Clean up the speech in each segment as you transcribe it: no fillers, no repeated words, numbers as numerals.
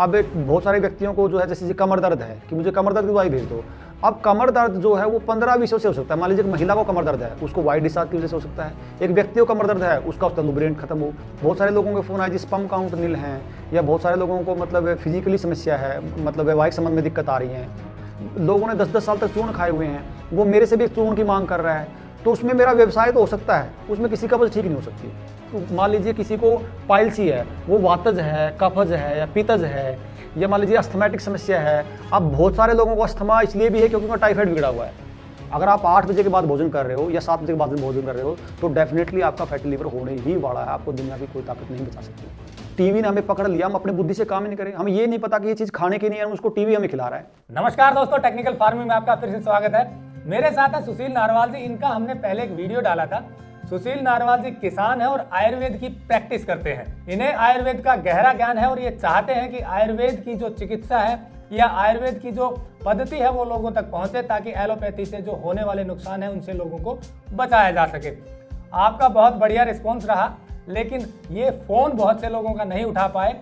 अब एक बहुत सारे व्यक्तियों को जो है जैसे कमर दर्द है कि मुझे कमर दर्द की दवाई भेज दो। अब कमर दर्द जो है वो 15-20 से हो सकता है। मान लीजिए एक महिला को कमर दर्द है, उसको वाइट डिस्चार्ज की वजह से हो सकता है। एक व्यक्ति को कमर दर्द है, उसका लुब्रिकेंट खत्म हो। बहुत सारे लोगों के फोन आए जी स्पर्म काउंट नील हैं, या बहुत सारे लोगों को मतलब फिजिकली समस्या है, मतलब वैवाहिक संबंध में दिक्कत आ रही है। लोगों ने 10-10 साल तक चूर्ण खाए हुए हैं, वो मेरे से भी एक चूर्ण की मांग कर रहा है, तो उसमें मेरा व्यवसाय तो हो सकता है, उसमें किसी कब्ज ठीक नहीं हो सकती। तो मान लीजिए किसी को पाइल्सी है, वो वातज है, कफज है या पित्तज है, या मान लीजिए अस्थमैटिक समस्या है। अब बहुत सारे लोगों को अस्थमा इसलिए भी है क्योंकि उनका टाइफाइड बिगड़ा हुआ है। अगर आप 8 बजे के बाद भोजन कर रहे हो या 7 बजे के बाद भोजन कर रहे हो तो डेफिनेटली आपका फैटी लिवर होने ही वाला है। आपको दुनिया की कोई ताकत नहीं बचा सकती। टीवी ने हमें पकड़ लिया, हम अपनी बुद्धि से काम ही नहीं करें। हमें ये नहीं पता कि ये चीज़ खाने की नहीं है, उसको टीवी हमें खिला रहा है। नमस्कार दोस्तों, टेक्निकल फार्मिंग में आपका फिर से स्वागत है। मेरे साथ है सुशील नारवाल जी। इनका हमने पहले एक वीडियो डाला था। सुशील नारवाल जी किसान है और आयुर्वेद की प्रैक्टिस करते हैं। इन्हें आयुर्वेद का गहरा ज्ञान है और ये चाहते हैं कि आयुर्वेद की जो चिकित्सा है या आयुर्वेद की जो पद्धति है वो लोगों तक पहुंचे, ताकि एलोपैथी से जो होने वाले नुकसान है उनसे लोगों को बचाया जा सके। आपका बहुत बढ़िया रिस्पॉन्स रहा, लेकिन ये फोन बहुत से लोगों का नहीं उठा पाए।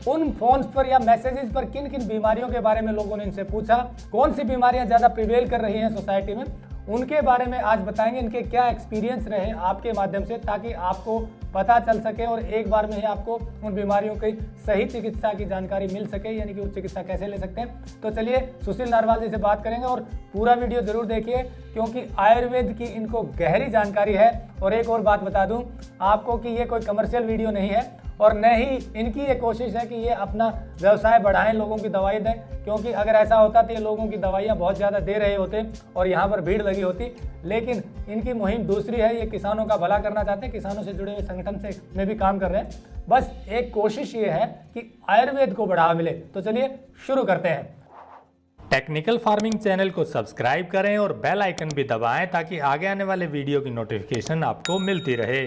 उन फोन्स पर या मैसेजेस पर किन किन बीमारियों के बारे में लोगों ने इनसे पूछा, कौन सी बीमारियां ज्यादा प्रिवेल कर रही हैं सोसाइटी में, उनके बारे में आज बताएंगे। इनके क्या एक्सपीरियंस रहे आपके माध्यम से, ताकि आपको पता चल सके और एक बार में ही आपको उन बीमारियों की सही चिकित्सा की जानकारी मिल सके, यानी कि वो चिकित्सा कैसे ले सकते हैं। तो चलिए सुशील नारवाल जी से बात करेंगे और पूरा वीडियो जरूर देखिए, क्योंकि आयुर्वेद की इनको गहरी जानकारी है। और एक और बात बता दूं आपको कि ये कोई कमर्शियल वीडियो नहीं है और न ही इनकी ये कोशिश है कि ये अपना व्यवसाय बढ़ाएं, लोगों की दवाई दें, क्योंकि अगर ऐसा होता तो ये लोगों की दवाइयाँ बहुत ज़्यादा दे रहे होते और यहाँ पर भीड़ लगी होती। लेकिन इनकी मुहिम दूसरी है, ये किसानों का भला करना चाहते हैं, किसानों से जुड़े हुए संगठन से में भी काम कर रहे हैं। बस एक कोशिश ये है कि आयुर्वेद को बढ़ावा मिले। तो चलिए शुरू करते हैं। टेक्निकल फार्मिंग चैनल को सब्सक्राइब करें और बेल आइकन भी दबाएं, ताकि आगे आने वाले वीडियो की नोटिफिकेशन आपको मिलती रहे।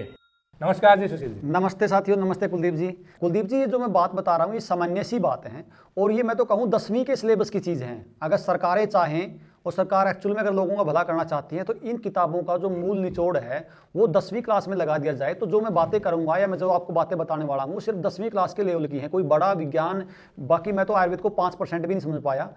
नमस्कार जी सुशील जी। नमस्ते साथियों, नमस्ते कुलदीप जी। कुलदीप जी, ये जो मैं बात बता रहा हूँ ये सामान्य सी बात है और ये मैं तो कहूँ 10वीं के सिलेबस की चीज़ हैं। अगर सरकारें चाहें और सरकार एक्चुअल में अगर लोगों का भला करना चाहती है तो इन किताबों का जो मूल निचोड़ है वो 10वीं क्लास में लगा दिया जाए। तो जो मैं बातें करूँगा या मैं जो आपको बातें बताने वाला हूँ सिर्फ 10वीं क्लास के लेवल की है, कोई बड़ा विज्ञान। बाकी मैं तो आयुर्वेद को 5% भी नहीं समझ पाया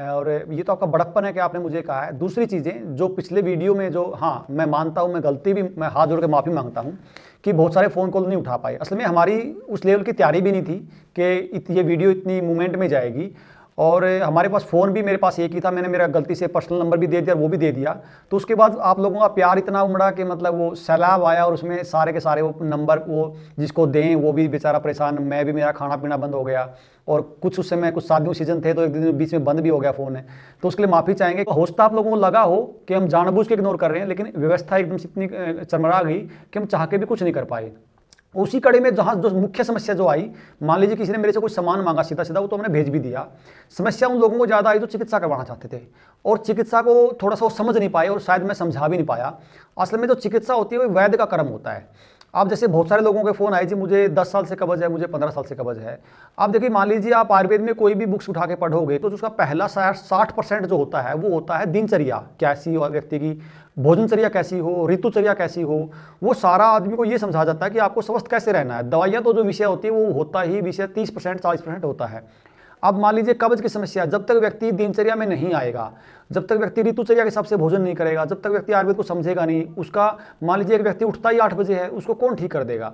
और ये तो आपका बड़प्पन है कि आपने मुझे कहा है। दूसरी चीज़ें जो पिछले वीडियो में जो, हाँ मैं मानता हूँ, मैं गलती भी, मैं हाथ जोड़ के माफ़ी मांगता हूँ कि बहुत सारे फ़ोन कॉल नहीं उठा पाए। असल में हमारी उस लेवल की तैयारी भी नहीं थी कि ये वीडियो इतनी मूवमेंट में जाएगी। और हमारे पास फ़ोन भी मेरे पास एक ही था, मैंने मेरा गलती से पर्सनल नंबर भी दे दिया, वो भी दे दिया। तो उसके बाद आप लोगों का प्यार इतना उमड़ा कि मतलब वो सैलाब आया और उसमें सारे के सारे वो नंबर वो जिसको दें वो भी बेचारा परेशान, मैं भी, मेरा खाना पीना बंद हो गया। और कुछ उस समय कुछ शादियों सीजन थे तो एक दिन बीच में बंद भी हो गया फ़ोन है, तो उसके लिए माफ़ी चाहेंगे। हो सकता आप लोगों को लगा हो कि हम जानबूझ के इग्नोर कर रहे हैं, लेकिन व्यवस्था एकदम से इतनी चरमरा गई कि हम चाह के भी कुछ नहीं कर पाए। उसी कड़ी में जहाँ जो मुख्य समस्या जो आई, मान लीजिए किसी ने मेरे से कुछ सामान मांगा सीधा सीधा, वो तो मैंने भेज भी दिया। समस्या उन लोगों को ज़्यादा आई जो चिकित्सा करवाना चाहते थे और चिकित्सा को थोड़ा सा वो समझ नहीं पाए और शायद मैं समझा भी नहीं पाया। असल में जो चिकित्सा होती है वो वैद्य का कर्म होता है। आप जैसे बहुत सारे लोगों के फ़ोन आए जी मुझे 10 साल से कब्ज है, मुझे 15 साल से कब्ज है। आप देखिए, मान लीजिए आप आयुर्वेद में कोई भी बुक्स उठा के पढ़ोगे तो उसका पहला 60% जो होता है वो होता है दिनचर्या कैसी हो व्यक्ति की, भोजनचर्या कैसी हो, ऋतुचर्या कैसी हो। वो सारा आदमी को ये समझा जाता है कि आपको स्वस्थ कैसे रहना है। दवाइयाँ तो जो विषय होती है वो होता ही विषय 30% 40% होता है। अब मान लीजिए कब्ज की समस्या, जब तक व्यक्ति दिनचर्या में नहीं आएगा, जब तक व्यक्ति ऋतुचर्या के हिसाब से भोजन नहीं करेगा, जब तक व्यक्ति आयुर्वेद को समझेगा नहीं, उसका मान लीजिए एक व्यक्ति उठता ही 8 बजे है, उसको कौन ठीक कर देगा।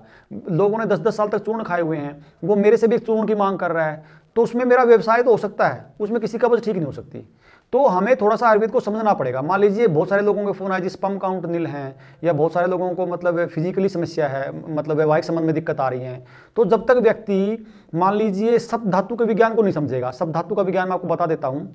लोगों ने 10-10 साल तक चूर्ण खाए हुए हैं, वो मेरे से भी एक चूर्ण की मांग कर रहा है, तो उसमें मेरा व्यवसाय तो हो सकता है, उसमें किसी कब्ज ठीक नहीं हो सकती। तो हमें थोड़ा सा आयुर्वेद को समझना पड़ेगा। मान लीजिए बहुत सारे लोगों के फ़ोन आए जी स्पर्म काउंट नील हैं, या बहुत सारे लोगों को मतलब फिजिकली समस्या है, मतलब वैवाहिक संबंध में दिक्कत आ रही है। तो जब तक व्यक्ति मान लीजिए सप्त धातु के विज्ञान को नहीं समझेगा, सप्त धातु का विज्ञान मैं आपको बता देता हूँ।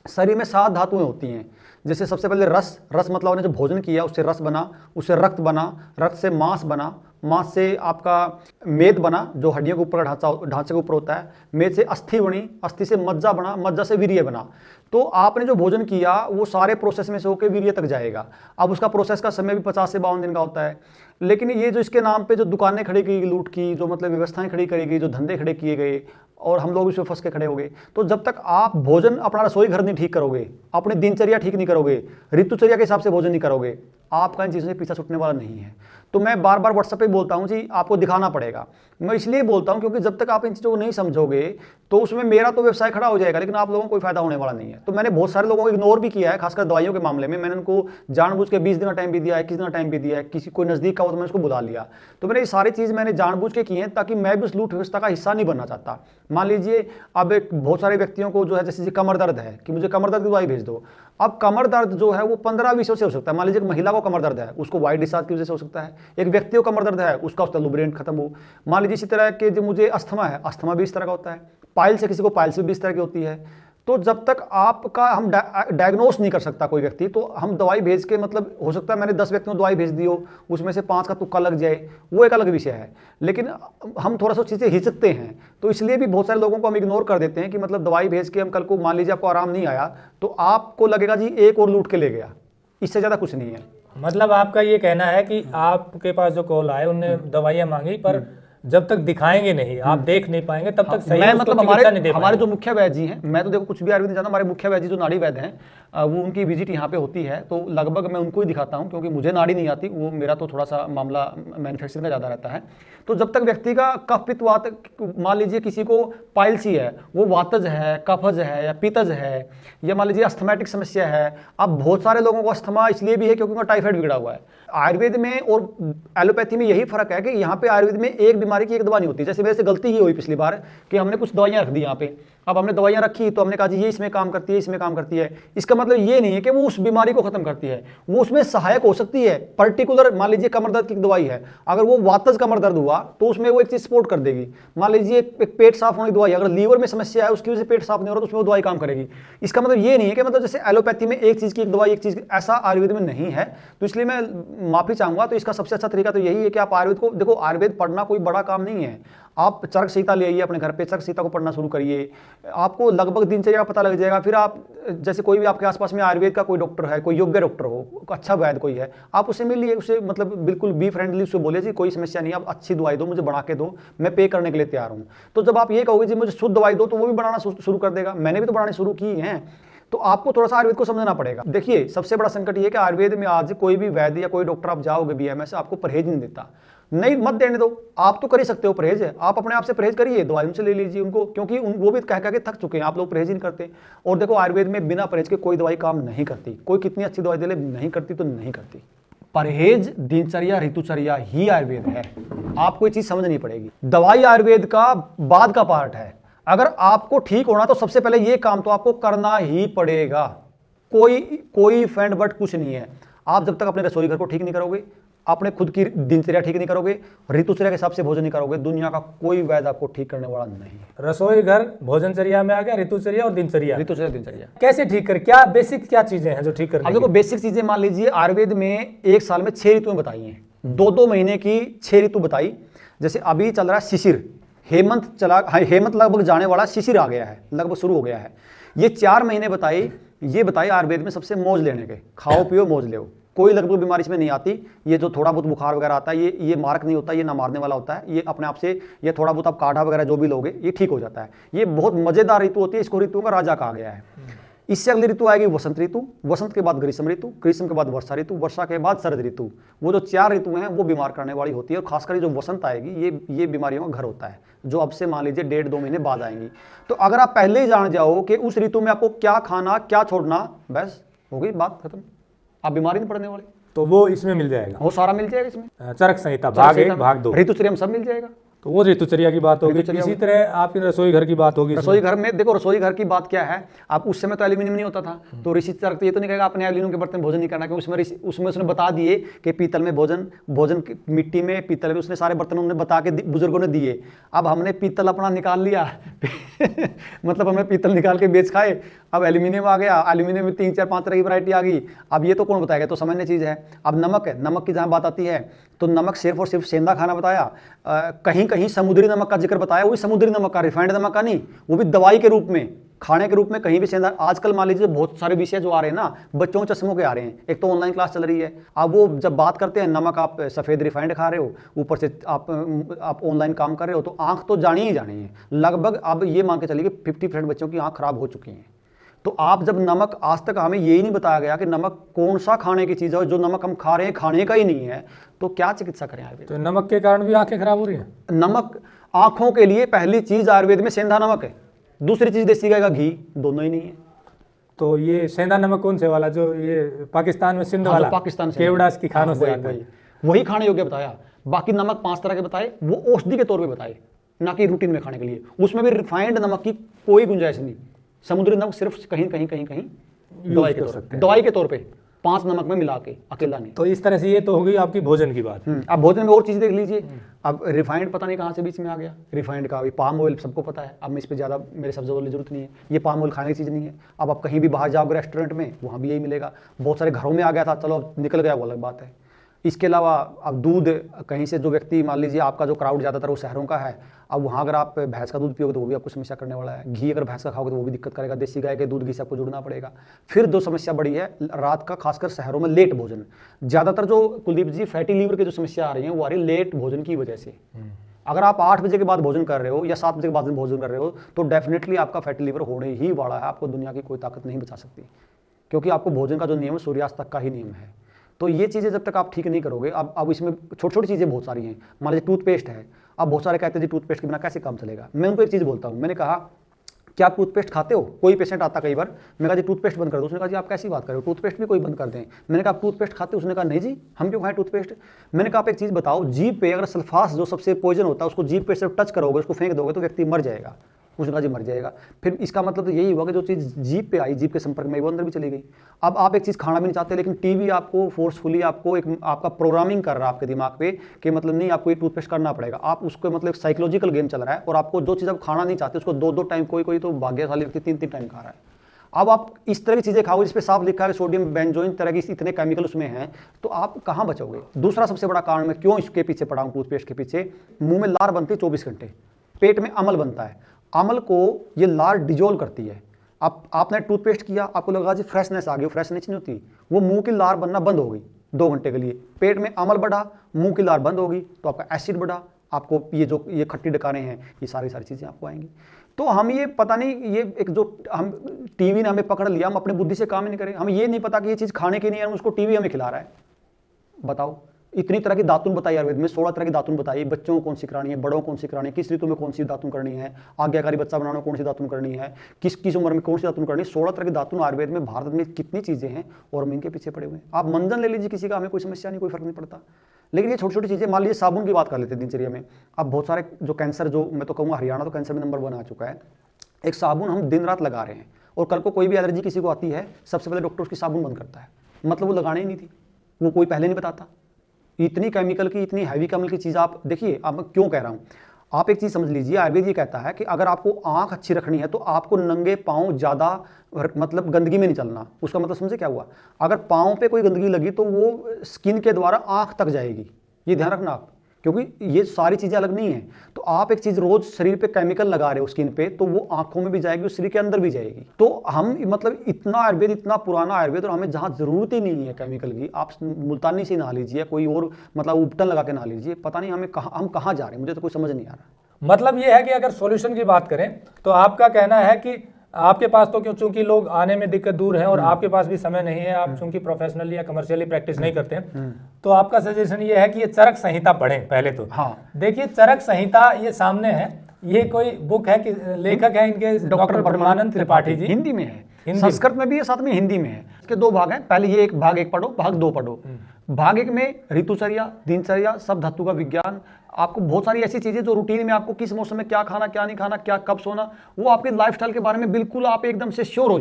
शरीर में 7 धातुएं होती हैं। जैसे सबसे पहले रस मतलब आपने जो भोजन किया उससे रस बना, उससे रक्त बना, रक्त से मांस बना, मांस से आपका मेद बना जो हड्डियों के ऊपर ढांचे के ऊपर होता है, मेद से अस्थि बनी, अस्थि से मज्जा बना, मज्जा से वीर्य बना। तो आपने जो भोजन किया वो सारे प्रोसेस में से होकर वीर्य तक जाएगा। अब उसका प्रोसेस का समय भी 50 से 52 दिन का होता है। लेकिन ये जो इसके नाम पे जो दुकानें खड़ी की गई लूट की, जो मतलब व्यवस्थाएं खड़ी करी गई, जो धंधे खड़े किए गए और हम लोग इसमें फंस के खड़े हो गए। तो जब तक आप भोजन अपना रसोई घर नहीं ठीक करोगे, अपनी दिनचर्या ठीक नहीं करोगे, ऋतुचर्या के हिसाब से भोजन नहीं करोगे, आपका इन चीज़ों से पीछा छूटने वाला नहीं है। तो मैं बार बार व्हाट्सएप पे बोलता हूँ जी, आपको दिखाना पड़ेगा। मैं इसलिए बोलता हूँ क्योंकि जब तक आप इन चीज़ों को नहीं समझोगे तो उसमें मेरा तो व्यवसाय खड़ा हो जाएगा, लेकिन आप लोगों को कोई फायदा होने वाला नहीं है। तो मैंने बहुत सारे लोगों को इग्नोर भी किया है, खासकर दवाइयों के मामले में। मैंने उनको जानबूझ के 20 दिन का टाइम भी दिया है, 21 दिन का टाइम भी दिया है, किसी कोई नज़दीक का हो तो मैंने उसको बुला लिया। तो मैंने ये सारी चीज़ मैंने जानबूझ के की है ताकि मैं भी उस लूट व्यवस्था का हिस्सा नहीं बनना चाहता। मान लीजिए अब एक बहुत सारे व्यक्तियों को जो है, जैसे कमर दर्द है कि मुझे कमर दर्द की दवाई भेज दो। अब कमर दर्द जो है वो 15-20 से हो सकता है। मान लीजिए एक महिला को कमर दर्द है, उसको वाइट डिस्चार्ज की वजह से हो सकता है। एक व्यक्ति को कमर दर्द है, उसका लुब्रिकेंट खत्म हो। मान लीजिए इसी तरह के जो मुझे अस्थमा है, अस्थमा भी इस तरह का होता है। पाइल से किसी को पाइल्स भी इस तरह की होती है। तो जब तक आपका हम डायग्नोस नहीं कर सकता कोई व्यक्ति, तो हम दवाई भेज के मतलब हो सकता है मैंने 10 व्यक्तियों को दवाई भेज दी हो, उसमें से 5 का तुक्का लग जाए, वो एक अलग विषय है। लेकिन हम थोड़ा सा चीज़ें हिचकते हैं, तो इसलिए भी बहुत सारे लोगों को हम इग्नोर कर देते हैं कि मतलब दवाई भेज के हम कल को मान लीजिए आपको आराम नहीं आया तो आपको लगेगा जी एक और लूट के ले गया, इससे ज़्यादा कुछ नहीं है। मतलब आपका ये कहना है कि आपके पास जो कॉल आए उनने दवाइयाँ मांगी, पर जब तक दिखाएंगे नहीं, आप देख नहीं पाएंगे तब तक सही मैं उसको मतलब चिकित्सा नहीं दे हमारे पाएंगे। जो मुख्य वैद्य जी हैं, मैं तो देखो कुछ भी आयुर्वेद नहीं जानता, हमारे मुख्य वैद्य जो नाड़ी वैद्य हैं वो उनकी विजिट यहाँ पे होती है, तो लगभग मैं उनको ही दिखाता हूँ क्योंकि मुझे नाड़ी नहीं आती। वो मेरा तो थोड़ा सा मामला मैन्युफैक्चरिंग का ज़्यादा रहता है। तो जब तक व्यक्ति का कफ पित्त वात, मान लीजिए किसी को पाइल्सी है, वो वातज है, कफज है या पित्तज है, या मान लीजिए अस्थमैटिक समस्या है। अब बहुत सारे लोगों को अस्थमा इसलिए भी है क्योंकि उनका टाइफाइड बिगड़ा हुआ है। आयुर्वेद में और एलोपैथी में यही फर्क है कि यहाँ पे आयुर्वेद में एक बीमारी की एक दवा नहीं होती। जैसे मेरे से गलती ही हुई पिछली बार कि हमने कुछ दवाइयाँ रख दी यहाँ पे। अब हमने दवाइयाँ रखी तो हमने कहा जी ये इसमें काम करती है, इसमें काम करती है। इसका मतलब ये नहीं है कि वो उस बीमारी को खत्म करती है, वो उसमें सहायक हो सकती है। पर्टिकुलर मान लीजिए कमर दर्द की दवाई है, अगर वो वातज कमर दर्द हुआ तो उसमें वो एक चीज सपोर्ट कर देगी। मान लीजिए एक पेट साफ होने की दवाई, अगर लीवर में समस्या है उसकी वजह से पेट साफ नहीं हो रहा तो उसमें वो दवाई काम करेगी। इसका मतलब ये नहीं है कि मतलब जैसे एलोपैथी में एक चीज की एक दवाई एक चीज, ऐसा आयुर्वेद में नहीं है। तो इसलिए मैं माफी चाहूंगा। तो इसका सबसे अच्छा तरीका तो यही है कि आप आयुर्वेद को देखो। आयुर्वेद पढ़ना कोई बड़ा काम नहीं है। आप चरक सीता ले आइए अपने घर पे, चरक सीता को पढ़ना शुरू करिए, आपको लगभग दिनचर्या पता लग जाएगा। फिर आप जैसे कोई भी आपके आसपास में आयुर्वेद का कोई डॉक्टर है, कोई योग्य डॉक्टर हो, अच्छा वैद्य कोई है, आप उससे मिलिए, उससे मतलब बिल्कुल बी फ्रेंडली उससे बोले जी कोई समस्या नहीं, आप अच्छी दवाई दो, मुझे बना के दो, मैं पे करने के लिए तैयार हूँ। तो जब आप ये कहोगे जी मुझे शुद्ध दवाई दो, तो वो भी बनाना शुरू कर देगा। मैंने भी तो बनाने शुरू की हैं। तो आपको थोड़ा सा आयुर्वेद को समझना पड़ेगा। देखिए सबसे बड़ा संकट ये है कि आयुर्वेद में आज कोई भी वैद्य या कोई डॉक्टर आप जाओगे बीएमएस, आपको परहेज नहीं देता। नहीं मत देने दो, आप तो कर ही सकते हो परहेज है, आप अपने आप से परहेज करिए, दवाई उनसे ले लीजिए उनको, क्योंकि वो भी कह के थक चुके हैं। आप लोग परहेज ही नहीं करते। और देखो आयुर्वेद में बिना परहेज के कोई दवाई काम नहीं करती। कोई कितनी अच्छी दवाई दे ले, नहीं करती तो नहीं करती। परहेज, दिनचर्या, ऋतुचर्या ही आयुर्वेद है। आपको ये चीज समझनी पड़ेगी। दवाई आयुर्वेद का बाद का पार्ट है। अगर आपको ठीक होना तो सबसे पहले ये काम तो आपको करना ही पड़ेगा। कोई फैंड बट कुछ नहीं है। आप जब तक अपने रसोई घर को ठीक नहीं करोगे, अपने खुद की दिनचर्या ठीक नहीं करोगे, ऋतुचर्या के हिसाब से भोजन नहीं करोगे, दुनिया का कोई वैद्य आपको ठीक करने वाला नहीं है। रसोई घर भोजनचर्या में आ गया, ऋतुचर्या और दिनचर्या। ऋतुचर्या, दिनचर्या कैसे ठीक कर, क्या बेसिक क्या चीजें हैं जो ठीक करने अब देखो बेसिक चीजें मान लीजिए आयुर्वेद में एक साल में 6 ऋतुएं बताई हैं। 2-2 महीने की 6 ऋतु बताई। जैसे अभी चल रहा है शिशिर, हेमंत चला, हेमंत लगभग जाने वाला, शिशिर आ गया है, लगभग शुरू हो गया है। ये 4 महीने बताई, ये बताई आयुर्वेद में सबसे मौज लेने के, खाओ पियो मौज लो। कोई लगभग बीमारी इसमें नहीं आती। ये जो थोड़ा बहुत बुखार वगैरह आता है, ये मारक नहीं होता, ये ना मारने वाला होता है। ये अपने आप से, ये थोड़ा बहुत आप काढ़ा वगैरह जो भी लोगे ये ठीक हो जाता है। ये बहुत मजेदार ऋतु होती है, इसको ऋतुओं का राजा कहा गया है। इससे अगली ऋतु आएगी वसंत ऋतु, वसंत के बाद ग्रीष्म ऋतु, ग्रीष्म के बाद वर्षा ऋतु, वर्षा के बाद शरद ऋतु। वो जो 4 ऋतु हैं वो बीमार करने वाली होती है। और खासकर जो वसंत आएगी ये बीमारियों का घर होता है, जो अब से मान लीजिए 1.5-2 महीने बाद आएंगी। तो अगर आप पहले ही जान जाओ कि उस ऋतु में आपको क्या खाना क्या छोड़ना, बस हो गई बात खत्म, आप बीमारी नहीं पड़ने वाले। तो वो इसमें मिल जाएगा, वो सारा मिल जाएगा इसमें। चरक संहिता भाग 1 भाग 2, ऋतुचर्या में सब मिल जाएगा। तो वो ऋतुचर्या की बात होगी। इसी तरह आपकी रसोई घर की बात होगी। रसोई घर में देखो, रसोई घर की बात क्या है, आप उस समय तो एल्यूमिनियम नहीं होता था, तो ऋषि चरक ये तो नहीं कहेगा अपने एल्यूमिनियम के बर्तन में भोजन नहीं करना, क्योंकि उसमें उसने बता दिए कि पीतल में भोजन मिट्टी में, पीतल में, उसने सारे बर्तन उन्होंने बता के बुजुर्गों ने दिए। अब हमने पीतल अपना निकाल लिया मतलब हमने पीतल निकाल के बेच खाए। अब एल्यूमिनियम आ गया, एल्यूमिनियम में 3-4-5 तरह की वैरायटी आ गई। अब ये तो कौन बताएगा, तो सामान्य चीज़ है। अब नमक है, नमक की जहाँ बात आती है तो नमक सिर्फ और सिर्फ सेंधा खाना बताया, कहीं कहीं समुद्री नमक का जिक्र बताया, वो भी समुद्री नमक का, रिफाइंड नमक का नहीं, वो भी दवाई के रूप में, खाने के रूप में कहीं भी सेंधा। आजकल मान लीजिए बहुत सारे विषय जो आ रहे हैं ना, बच्चों के चश्मों के आ रहे हैं। एक तो ऑनलाइन क्लास चल रही है, अब वो जब बात करते हैं नमक, आप सफ़ेद रिफाइंड खा रहे हो, ऊपर से आप ऑनलाइन काम कर रहे हो, तो आँख तो जानी ही जानी है। लगभग अब ये मान के चलिए कि 50% बच्चों की आँख खराब हो चुकी हैं। तो आप जब नमक, आज तक हमें यही नहीं बताया गया कि नमक कौन सा खाने की चीज़ है, और जो नमक हम खा रहे हैं खाने का ही नहीं है, तो क्या चिकित्सा करें आयुर्वेद? तो नमक के कारण भी आंखें खराब हो रही हैं। नमक आंखों के लिए पहली चीज आयुर्वेद में सेंधा नमक है, दूसरी चीज देसी गाय का घी, दोनों ही नहीं है। तो ये सेंधा नमक कौन से वाला, जो ये पाकिस्तान में सिंध हाँ, वाला, जो पाकिस्तान से केवड़ास की खानों से वही- आता है। वही खाने योग्य बताया। बाकी नमक 5 तरह के बताए, वो औषधि के तौर पे बताए, ना कि रूटीन में खाने के लिए। उसमें भी रिफाइंड नमक की कोई गुंजाइश नहीं। समुद्री नमक सिर्फ कहीं कहीं कहीं कहीं दवाई के कर तौर सकते पे, हैं। दवाई के तौर पे 5 नमक में मिला के, अकेला नहीं। तो इस तरह से ये तो हो गई आपकी भोजन की बात। अब भोजन में और चीज़ देख लीजिए। अब रिफाइंड पता नहीं कहाँ से बीच में आ गया। रिफाइंड का अभी पाम ऑयल सबको पता है, अब मैं इस पर ज़्यादा मेरे शब्द बोलने की जरूरत नहीं है। ये पाम ऑयल खाने की चीज़ नहीं है। अब आप कहीं भी बाहर जाओगे रेस्टोरेंट में, वहाँ भी यही मिलेगा। बहुत सारे घरों में आ गया था, चलो अब निकल गया, वो अलग बात है। इसके अलावा अब दूध कहीं से, जो व्यक्ति मान लीजिए आपका जो क्राउड ज़्यादातर वो शहरों का है, अब वहाँ अगर आप भैंस का दूध पियोगे तो वो भी आपको समस्या करने वाला है। घी अगर भैंस का खाओगे तो वो भी दिक्कत करेगा। देसी गाय के दूध घी से आपको जुड़ना पड़ेगा। फिर जो समस्या बड़ी है रात का, खासकर शहरों में लेट भोजन। ज़्यादातर जो कुलदीप जी फैटी लीवर की जो समस्या आ रही है वो आ रही है लेट भोजन की वजह से। अगर आप 8 बजे के बाद भोजन कर रहे हो या 7 बजे के बाद भोजन कर रहे हो तो डेफिनेटली आपका फैटी लीवर होने ही वाला है। आपको दुनिया की कोई ताकत नहीं बचा सकती, क्योंकि आपको भोजन का जो नियम है सूर्यास्त तक का ही नियम है। तो ये चीज़ें जब तक आप ठीक नहीं करोगे, अब इसमें छोटी छोटी चीज़ें बहुत सारी हैं। मान लीजिए टूथपेस्ट है, अब बहुत सारे कहते हैं जी टूथपेस्ट के बिना कैसे काम चलेगा। मैं उनको एक चीज़ बोलता हूँ, मैंने कहा क्या आप टूथपेस्ट खाते हो? कोई पेशेंट आता कई बार, मैं कहा जी टूथपेस्ट बंद कर दो। उसने कहा जी आप कैसी बात कर रहे हो, टूथपेस्ट भी कोई बंद कर दें? मैंने कहा आप टूथपेस्ट खाते हो? उसने कहा नहीं जी, हम क्यों खाएं टूथपेस्ट। मैंने कहा आप एक चीज़ बताओ, जीभ पे अगर सल्फास जो सबसे पॉइजन होता है उसको जीभ पे सिर्फ टच करोगे, उसको फेंक दोगे तो व्यक्ति मर जाएगा। उसने कहा जी मर जाएगा। फिर इसका मतलब तो यही हुआ कि जो चीज़ जीभ पे आई, जीभ के संपर्क में, वो अंदर भी चली गई। अब आप एक चीज़ खाना भी नहीं चाहते, लेकिन टीवी आपको फोर्सफुली आपको एक आपका प्रोग्रामिंग कर रहा है आपके दिमाग पे कि मतलब नहीं आपको ये टूथपेस्ट करना पड़ेगा। आप उसको मतलब साइकोलॉजिकल गेम चल रहा है, और आपको जो चीज़ आप खाना नहीं चाहते उसको 2-2 टाइम, कोई तो भाग्यशाली व्यक्ति 3-3 टाइम खा रहा है। अब आप इस तरह की चीज़ें खाओगे जिस पे साफ लिखा है सोडियम बेंजोइन तरह की इतने केमिकल उसमें हैं, तो आप कहाँ बचोगे। दूसरा सबसे बड़ा कारण मैं क्यों इसके पीछे पड़ा हूँ, टूथपेस्ट के पीछे, मुंह में लार बनती है 24 घंटे, पेट में अमल बनता है, अमल को ये लार डिजोल्व करती है। आपने टूथपेस्ट किया, आपको लगा जी फ्रेशनेस आ गई, फ्रेशनेस नहीं होती, वो मुंह की लार बनना बंद हो गई 2 घंटे के लिए। पेट में अमल बढ़ा, मुंह की लार बंद होगी, तो आपका एसिड बढ़ा, आपको ये खट्टी डकारे हैं, ये सारी चीज़ें आपको आएंगी। तो हम ये पता नहीं, ये एक जो हम टीवी ने हमें पकड़ लिया, हम अपनी बुद्धि से काम ही नहीं करें। हमें ये नहीं पता कि ये चीज़ खाने की नहीं है, उसको टीवी हमें खिला रहा है। बताओ, इतनी तरह की दातुन बताई आयुर्वेद में, 16 तरह की दातुन बताई। बच्चों को कौन सी करानी है, बड़ों को कौन सी करानी है, किस ऋतु में कौन सी दातुन करनी है, आज्ञाकारी बच्चा बनाना कौन सी दातुन करनी है, किस उम्र में कौन सी दातुन करनी है। 16 तरह की दातुन आयुर्वेद में, भारत में कितनी चीज़ें हैं और हम इनके पीछे पड़े हुए हैं। आप मंजन ले लीजिए किसी का, हमें कोई समस्या नहीं, कोई फर्क नहीं पड़ता। लेकिन ये छोटी छोटी चीज़ें, मान लीजिए साबुन की बात कर लेते हैं दिनचर्या में। अब बहुत सारे जो कैंसर, जो मैं तो कहूँगा हरियाणा तो कैंसर में नंबर 1 आ चुका है। एक साबुन हम दिन रात लगा रहे हैं, और कल को कोई भी एलर्जी किसी को आती है, सबसे पहले डॉक्टर उसकी साबुन बंद करता है, मतलब वो लगाने ही नहीं थी, वो कोई पहले नहीं बताता। इतनी केमिकल की, इतनी हैवी केमिकल की चीज़ आप देखिए। अब मैं क्यों कह रहा हूँ, आप एक चीज़ समझ लीजिए, आयुर्वेद ये कहता है कि अगर आपको आंख अच्छी रखनी है तो आपको नंगे पाँव ज़्यादा, मतलब गंदगी में नहीं चलना। उसका मतलब समझे क्या हुआ, अगर पाँव पे कोई गंदगी लगी तो वो स्किन के द्वारा आंख तक जाएगी, ये ध्यान रखना आप, क्योंकि ये सारी चीज़ें अलग नहीं हैं। तो आप एक चीज़ रोज शरीर पे केमिकल लगा रहे हो स्किन पे, तो वो आंखों में भी जाएगी और शरीर के अंदर भी जाएगी। तो हम मतलब इतना आयुर्वेद, इतना पुराना आयुर्वेद, और हमें जहाँ ज़रूरत ही नहीं है केमिकल की, आप मुल्तानी से नहा लीजिए, कोई और मतलब उपटन लगा के नहा लीजिए, पता नहीं हम कहाँ जा रहे हैं, मुझे तो कोई समझ नहीं आ रहा। मतलब ये है कि अगर सॉल्यूशन की बात करें तो आपका कहना है कि आपके पास तो क्यों, चूंकि लोग आने में दिक्कत दूर है और आपके पास भी समय नहीं है, आप चूंकि प्रोफेशनली या कमर्शियली प्रैक्टिस नहीं करते हैं, तो आपका सजेशन ये है कि ये चरक संहिता पढ़ें पहले तो। हाँ, देखिए चरक संहिता ये सामने है, ये कोई बुक है कि लेखक है इनके डॉक्टर परमानंद त्रिपाठी जी, हिंदी में है, संस्कृत में भी है, साथ में हिंदी में है। इसके 2 भाग हैं, पहले ये भाग 1 पढ़ो, भाग 2 पढ़ो। भाग 1 में ऋतुचर्या, दिनचर्या, सब धातु का विज्ञान, आपको बहुत सारी ऐसी चीजें जो रूटीन में आपको किस मौसम में क्या खाना, क्या नहीं खाना, क्या कब सोना, वो आपके लाइफस्टाइल के बारे में बिल्कुल आप एकदम से सिक्योर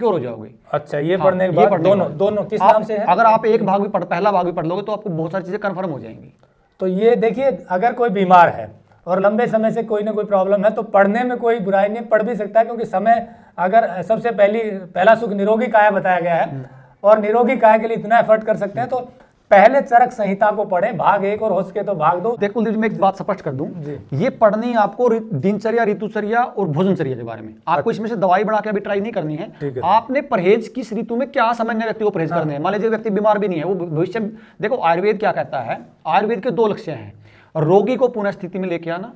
हो जाओगे। अच्छा, ये पढ़ने के बाद दोनों किस नाम से है? अगर आप एक भाग भी पहला भाग भी पढ़ लोगे तो आपको बहुत सारी चीजें कंफर्म हो जाएंगी। तो ये देखिए, अगर कोई बीमार है और लंबे समय से कोई ना कोई प्रॉब्लम है तो पढ़ने में कोई बुराई नहीं, पढ़ भी सकता है, क्योंकि समय, अगर सबसे पहला सुख निरोगी काया बताया गया है और निरोगी काया के लिए इतना एफर्ट कर सकते हैं, तो पहले चरक संहिता को पढ़ें, भाग 1, और हो सके तो भाग 2। देखो मैं एक बात स्पष्ट कर दूं, ये पढ़नी आपको दिनचर्या, ऋतुचर्या और भोजनचर्या के बारे में। आपको इसमें से दवाई बना के अभी ट्राई नहीं करनी है। आपने परहेज किस ऋतु में क्या सामान्य व्यक्ति को परहेज करने हैं। मान लीजिए व्यक्ति बीमार भी नहीं है, वो भविष्य में, देखो आयुर्वेद क्या कहता है, आयुर्वेद के 2 लक्ष्य हैं, रोगी को पुनः स्थिति में लेके आना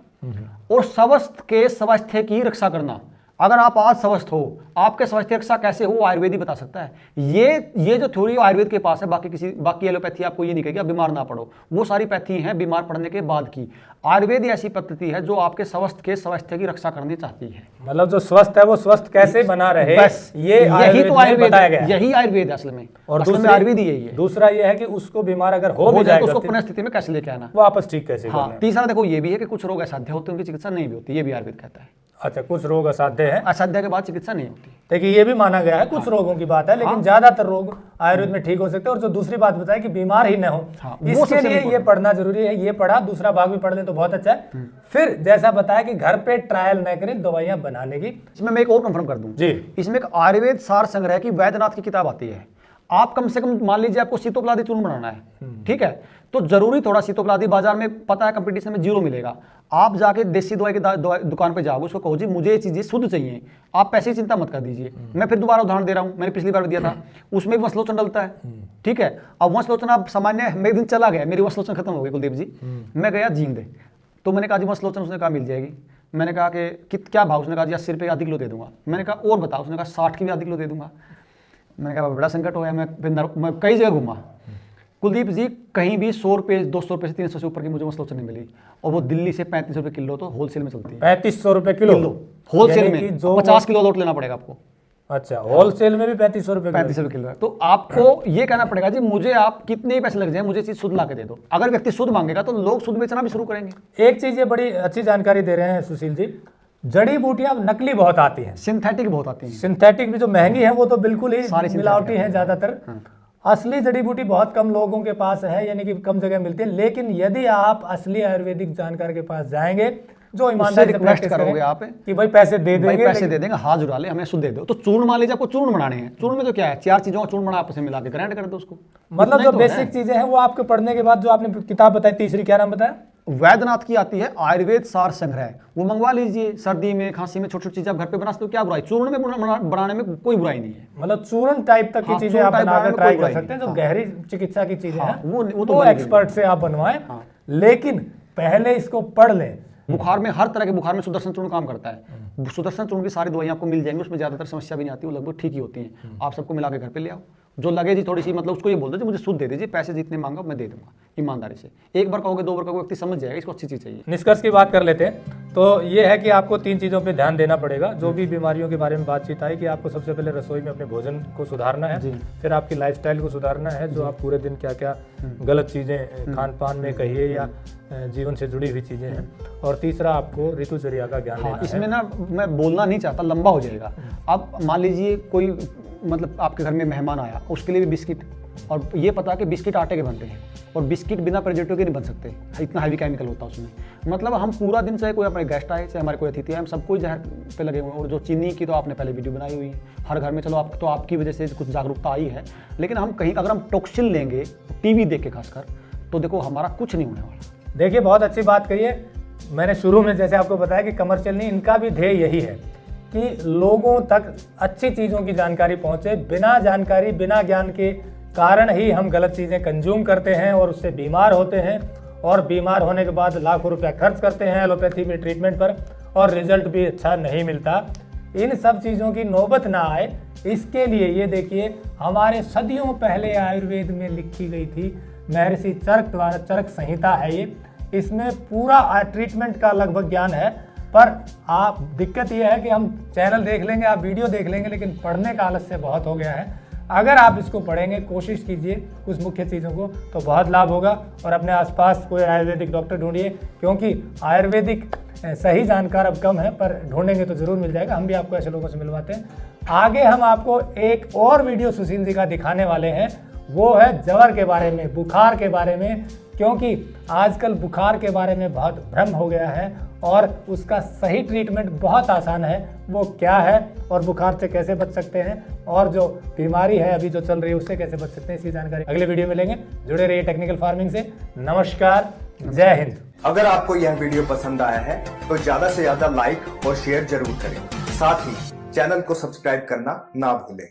और स्वस्थ के स्वास्थ्य की रक्षा करना। अगर आप आज स्वस्थ हो, आपके स्वास्थ्य की रक्षा कैसे हो आयुर्वेद ही बता सकता है। ये जो थ्योरी आयुर्वेद के पास है, बाकी एलोपैथी आपको ये नहीं कहेगी आप बीमार ना पड़ो, वो सारी पैथी हैं बीमार पड़ने के बाद की। आयुर्वेद ऐसी पद्धति है जो आपके स्वास्थ्य की रक्षा करनी चाहती है। मतलब जो स्वस्थ है वो स्वस्थ कैसे बना रहे, बस यही तो आयुर्वेद बताया गया है। यही आयुर्वेद है असल में, और दूसरा आयुर्वेद ही यही है। दूसरा ये है कि उसको बीमार अगर हो भी जाए जाएगा तो उसको पुनः स्थिति में कैसे लेके आना, वापस ठीक कैसे हाँ। करना है। तीसरा देखो ये भी है कि कुछ रोग असाध्य होते हैं उनकी चिकित्सा नहीं भी होती, ये भी आयुर्वेद कहता है। अच्छा, कुछ रोग असाध्य है, असाध्य के बाद चिकित्सा नहीं होती। देखिए ये भी माना गया है, कुछ रोगों की बात है, लेकिन ज्यादातर रोग आयुर्वेद में ठीक हो सकते हैं। और जो दूसरी बात बताया कि बीमार ही न हो, इसके लिए ये पढ़ना जरूरी है। ये पढ़ा, दूसरा भाग भी पढ़ लें तो बहुत अच्छा है। फिर जैसा बताया कि घर पे ट्रायल न करें दवाइयां बनाने की। इसमें मैं एक और कंफर्म कर दूं जी, इसमें एक आयुर्वेद सार संग्रह की वैद्यनाथ की किताब आती है। आप कम से कम मान लीजिए आपको सीतोपलादी चूर्ण बनाना है, ठीक है, तो जरूरी थोड़ा सीतोपलादी बाजार में पता है कंपटीशन में 0 मिलेगा। आप जाके देसी दवाई की दुकान पे जाओगे, उसको कहो जी मुझे ये चीजें शुद्ध चाहिए, आप पैसे की चिंता मत कर दीजिए। मैं फिर दोबारा उदाहरण दे रहा हूँ, मैंने पिछली बार भी दिया था, उसमें भी वसलोचन डलता है, ठीक है। अब वसलोचन आप सामान्य, मैं एक दिन चला गया, मेरी वसलोचन खत्म हो गई कुलदीप जी, मैं गया जींद, तो मैंने कहा जी वसलोचन, उसने कहा मिल जाएगी। मैंने कहा कि क्या भाव, उसने कहा जी 80 रुपये आधी किलो दे दूंगा। मैंने कहा और बताओ, उसने कहा 60 की भी आधी किलो दे दूंगा। मैंने कहा बड़ा संकट हो गया, मैं कई जगह घूमा कुलदीप जी, कहीं भी 100 रुपये 200 रुपये से 300 से ऊपर की मुझे वसलोचन नहीं मिली। और वो दिल्ली से 35 रुपये किलो तो होलसेल में चलती है। 3500 रुपये किलो होलसेल में, 50 किलो लौट लेना पड़ेगा आपको। अच्छा, होलसेल में भी 3500 रुपये 35 रुपये किलो है। तो आपको ये कहना पड़ेगा जी मुझे आप कितने ही पैसे लग जाए मुझे चीज शुद्ध ला के दे दो। अगर व्यक्ति शुद्ध मांगेगा तो लोग शुद्ध बेचना भी शुरू करेंगे। एक चीज ये बड़ी अच्छी जानकारी दे रहे हैं सुशील जी, जड़ी बूटियां नकली बहुत आती हैं, सिंथेटिक बहुत आती हैं। सिंथेटिक भी जो महंगी है वो तो बिल्कुल ही सारी मिलावटी है ज्यादातर। असली जड़ी बूटी बहुत कम लोगों के पास है, यानी कि कम जगह मिलती है। लेकिन यदि आप असली आयुर्वेदिक जानकार के पास जाएंगे, जो ईमानदारी से रिक्वेस्ट करोगे आप कि भाई पैसे दे देंगे, पैसे दे देंगे, हाथ जुड़ा ले, हमें शुद्ध दे दो। तो चूर्ण मान लीजिए आपको चूर्ण बनाने हैं, चूर्ण में तो क्या है, 4 चीजों का चूर्ण बना आपस में मिला के ग्राइंड कर दो उसको। मतलब जो बेसिक चीजें हैं वो आपके पढ़ने के बाद, जो आपने किताब बताई तीसरी, क्या नाम बताया, वैद्यनाथ की आती है आयुर्वेद सार संग्रह, वो मंगवा लीजिए। सर्दी में खांसी में छोटी छोटी चीजें आप घर पे बना सकते हो, क्या बुराई, चूर्ण में बनाने में कोई बुराई नहीं है। मतलब चूर्ण टाइप तक की चीजें आप बनाकर ट्राई कर सकते हैं। जो गहरी चिकित्सा की चीजें हैं वो तो एक्सपर्ट से आप बनवाएं, लेकिन पहले इसको पढ़ लें। बुखार में, हर तरह के बुखार में सुदर्शन चूर्ण काम करता है। सुदर्शन चूर्ण की सारी दवाइयां आपको मिल जाएंगी, उसमें ज्यादातर समस्या भी नहीं आती, वो लगभग ठीक ही होती हैं। आप सबको मिला के घर पे ले आओ, जो लगे जी थोड़ी सी, मतलब उसको ये बोल दो जी मुझे शुद्ध दे दीजिए, पैसे जितने मांगा मैं दे दूंगा ईमानदारी से। एक बार कहोगे, 2 बार कहोगे, व्यक्ति समझ जाएगा इसको अच्छी चीज चाहिए। निष्कर्ष की बात कर लेते हैं तो ये है कि आपको 3 चीज़ों पे ध्यान देना पड़ेगा। जो भी बीमारियों के बारे में बातचीत आई कि आपको सबसे पहले रसोई में अपने भोजन को सुधारना है, फिर आपकी लाइफस्टाइल को सुधारना है, जो आप पूरे दिन क्या क्या गलत चीज़ें खान पान में कहिए या जीवन से जुड़ी हुई चीज़ें हैं, और तीसरा आपको ऋतुचर्या का ज्ञान लेना है। इसमें ना मैं बोलना नहीं चाहता, लंबा हो जाएगा। अब मान लीजिए कोई, मतलब आपके घर में मेहमान आया, उसके लिए भी बिस्किट, और ये पता कि बिस्किट आटे के बनते हैं, और बिस्किट बिना प्रिजर्वेटिव के नहीं बन सकते, इतना हैवी केमिकल होता है उसमें। मतलब हम पूरा दिन, चाहे कोई अपने गेस्ट आए, चाहे हमारे कोई अतिथि आए, हम सब कोई जहर पे लगे हुए हैं। और जो चीनी की तो आपने पहले वीडियो बनाई हुई है, हर घर में, चलो आप तो आपकी वजह से कुछ जागरूकता आई है, लेकिन हम कहीं अगर हम टॉक्सिन लेंगे टीवी देख के खासकर, तो देखो हमारा कुछ नहीं होने वाला। देखिए बहुत अच्छी बात कही है। मैंने शुरू में जैसे आपको बताया कि कमर्शियल नहीं, इनका भी ध्येय यही है कि लोगों तक अच्छी चीज़ों की जानकारी पहुंचे। बिना जानकारी, बिना ज्ञान के कारण ही हम गलत चीज़ें कंज्यूम करते हैं और उससे बीमार होते हैं, और बीमार होने के बाद लाखों रुपया खर्च करते हैं एलोपैथी में ट्रीटमेंट पर, और रिजल्ट भी अच्छा नहीं मिलता। इन सब चीज़ों की नौबत ना आए, इसके लिए ये देखिए हमारे सदियों पहले आयुर्वेद में लिखी गई थी, महर्षि चरक द्वारा, चरक संहिता है ये, इसमें पूरा ट्रीटमेंट का लगभग ज्ञान है। पर आप, दिक्कत यह है कि हम चैनल देख लेंगे, आप वीडियो देख लेंगे, लेकिन पढ़ने का आलस्य बहुत हो गया है। अगर आप इसको पढ़ेंगे, कोशिश कीजिए कुछ मुख्य चीज़ों को, तो बहुत लाभ होगा। और अपने आसपास कोई आयुर्वेदिक डॉक्टर ढूंढिए, क्योंकि आयुर्वेदिक सही जानकार अब कम है, पर ढूंढेंगे तो ज़रूर मिल जाएगा। हम भी आपको ऐसे लोगों से मिलवाते हैं। आगे हम आपको एक और वीडियो सुशील जी का दिखाने वाले हैं, वो है ज्वर के बारे में, बुखार के बारे में, क्योंकि आजकल बुखार के बारे में बहुत भ्रम हो गया है और उसका सही ट्रीटमेंट बहुत आसान है। वो क्या है और बुखार से कैसे बच सकते हैं, और जो बीमारी है अभी जो चल रही है उससे कैसे बच सकते हैं, इसकी जानकारी अगले वीडियो में लेंगे। जुड़े रहिए टेक्निकल फार्मिंग से। नमस्कार, जय हिंद। अगर आपको यह वीडियो पसंद आया है तो ज्यादा से ज्यादा लाइक और शेयर जरूर करें। साथ ही चैनल को सब्सक्राइब करना ना भूलें।